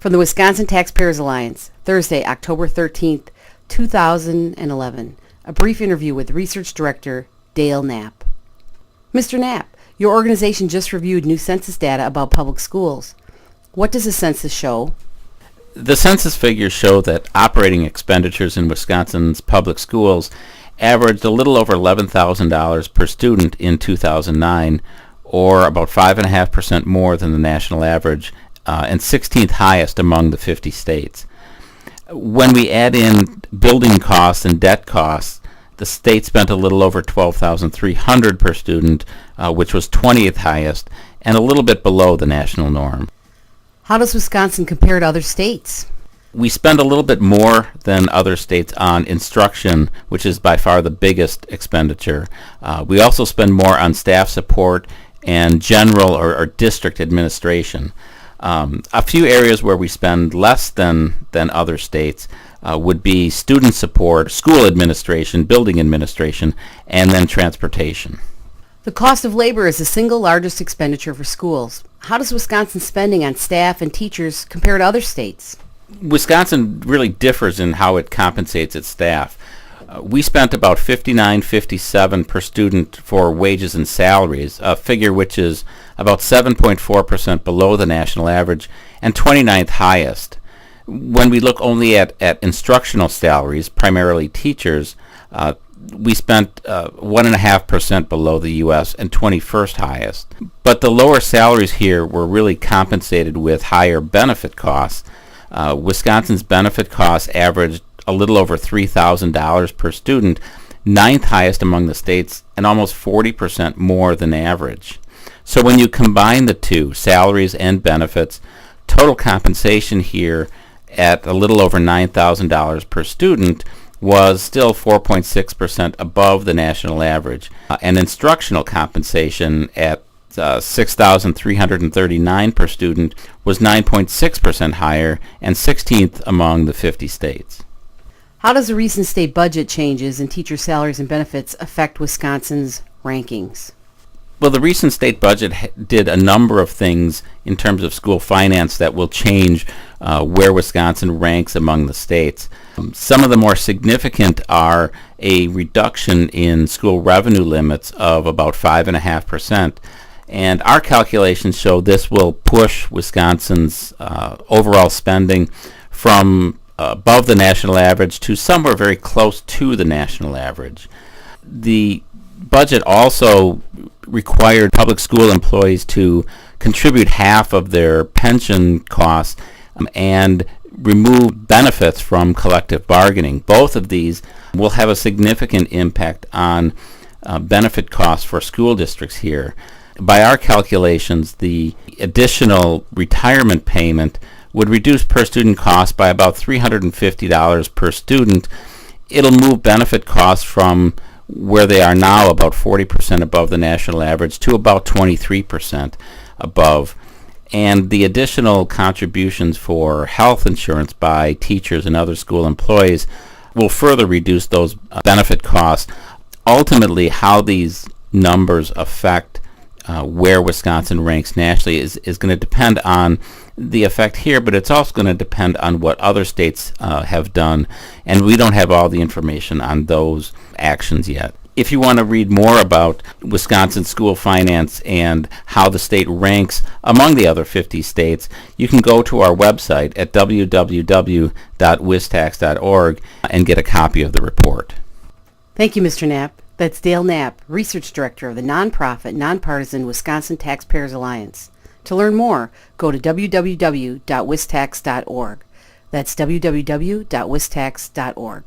From the Wisconsin Taxpayers Alliance, Thursday, October 13th, 2011. A brief interview with Research Director Dale Knapp. Mr. Knapp, your organization just reviewed new census data about public schools. What does the census show? The census figures show that operating expenditures in Wisconsin's public schools averaged a little over $11,000 per student in 2009, or about 5.5% more than the national average, and 16th highest among the 50 states. When we add in building costs and debt costs, the state spent a little over $12,300 per student, which was 20th highest, and a little bit below the national norm. How does Wisconsin compare to other states? We spend a little bit more than other states on instruction, which is by far the biggest expenditure. We also spend more on staff support and general or district administration. A few areas where we spend less than other states would be student support, school administration, building administration, and then transportation. The cost of labor is the single largest expenditure for schools. How does Wisconsin's spending on staff and teachers compare to other states? Wisconsin really differs in how it compensates its staff. We spent about $59.57 per student for wages and salaries, a figure which is about 7.4% below the national average and 29th highest. When we look only at instructional salaries, primarily teachers, we spent 1.5% below the U.S. and 21st highest. But the lower salaries here were really compensated with higher benefit costs. Wisconsin's benefit costs averaged a little over $3,000 per student, 9th highest among the states, and almost 40% more than average. So when you combine the two, salaries and benefits, total compensation here at a little over $9,000 per student was still 4.6% above the national average, and instructional compensation at $6,339 per student was 9.6% higher and 16th among the 50 states. How does the recent state budget changes in teacher salaries and benefits affect Wisconsin's rankings? Well, the recent state budget did a number of things in terms of school finance that will change where Wisconsin ranks among the states. Some of the more significant are a reduction in school revenue limits of about 5.5%. And our calculations show this will push Wisconsin's overall spending from above the national average to somewhere very close to the national average. The budget also required public school employees to contribute half of their pension costs and remove benefits from collective bargaining. Both of these will have a significant impact on benefit costs for school districts here. By our calculations, the additional retirement payment would reduce per student costs by about $350 per student. It'll move benefit costs from where they are now, about 40% above the national average, to about 23% above. And the additional contributions for health insurance by teachers and other school employees will further reduce those benefit costs. Ultimately, how these numbers affect where Wisconsin ranks nationally is going to depend on the effect here, but it's also going to depend on what other states have done, and we don't have all the information on those actions yet. If you want to read more about Wisconsin school finance and how the state ranks among the other 50 states, you can go to our website at www.wistax.org and get a copy of the report. Thank you, Mr. Knapp. That's Dale Knapp, Research Director of the nonprofit, nonpartisan Wisconsin Taxpayers Alliance. To learn more, go to www.wistax.org. That's www.wistax.org.